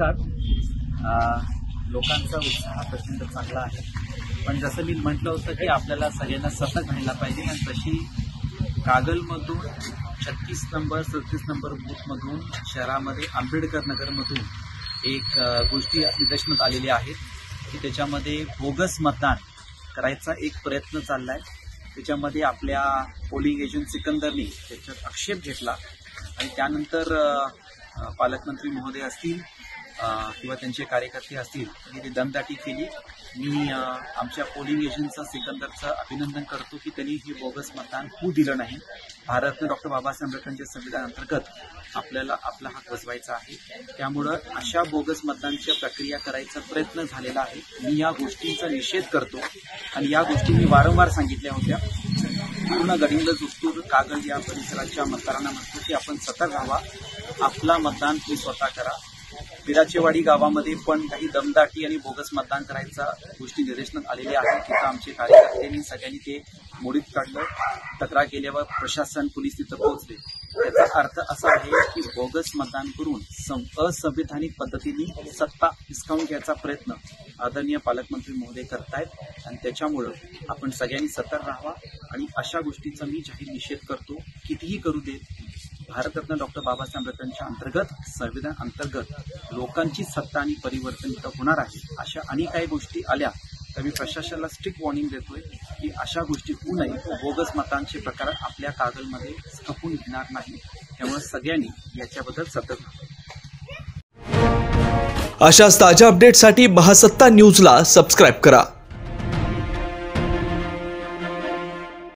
नमस्कार. लोकांचा उत्साह प्रचंड चांगला आहे, पण जसं मी म्हटलं होतं की आपल्याला सगळ्यांना सतर्क राहायला पाहिजे. आणि तशी कागलमधून 36 नंबर 37 नंबर बूथमधून शहरामध्ये आंबेडकर नगरमधून एक गोष्टी निदर्शनास आलेल्या आहेत की त्याच्यामध्ये बोगस मतदान करायचा एक प्रयत्न चालला आहे. त्याच्यामध्ये आपल्या पोलिंग एजंट सिकंदरनी त्याच्यात आक्षेप घेतला आणि त्यानंतर पालकमंत्री महोदय असतील किंवा त्यांचे कार्यकर्ते असतील त्यांनी ती दमदाटी केली. मी आमच्या पोलिंग एजंटचं सिकंदरचं अभिनंदन करतो की त्यांनी हे बोगस मतदान होऊ दिलं नाही. भारतने डॉक्टर बाबासाहेब आंबेडकरांच्या संविधान अंतर्गत आपल्याला आपला हक बजवायचा आहे. त्यामुळं अशा बोगस मतदानच्या प्रक्रिया करायचा प्रयत्न झालेला आहे. मी या गोष्टींचा निषेध करतो आणि या गोष्टी मी वारंवार सांगितल्या होत्या. पूर्ण गडिंग जुस्तूर कागल या परिसराच्या मतदारांना म्हणतो की आपण सतर्क राहावा. आपला मतदान तुम्ही स्वतः करा. बिराचेवाडी गावामध्ये पण काही दमदाटी आणि बोगस मतदान करायचा गोष्टी निदर्शनास आलेल्या आहेत. तिथं आमचे कार्यकर्त्यांनी सगळ्यांनी ते मोडीत काढलं. तक्रार केल्यावर प्रशासन पोलीस तिथं पोहोचले. याचा अर्थ असा आहे की बोगस मतदान करून असंवैधानिक पद्धतीने सत्ता हिसकावून घ्यायचा प्रयत्न आदरणीय पालकमंत्री महोदय करतायत आणि त्याच्यामुळं आपण सगळ्यांनी सतर्क राहावा. आणि अशा गोष्टीचा मी जाहीर निषेध करतो. कितीही करू देत, भारतरत्न डॉक्टर बाबासाहेब आंबेडकरांच्या अंतर्गत संविधान अंतर्गत लोकांची सत्ता आणि परिवर्तन इथं होणार आहे. अशा अनेक काही गोष्टी आल्या तर मी प्रशासनाला स्ट्रिक्ट वॉर्निंग देतोय की अशा गोष्टी होऊ नये. बोगस मतांचे प्रकार आपल्या कागलमध्ये खपून घेणार नाही. त्यामुळे सगळ्यांनी याच्याबद्दल सतर्क राहावं. अशाच ताज्या अपडेटसाठी महासत्ता न्यूजला सबस्क्राईब करा.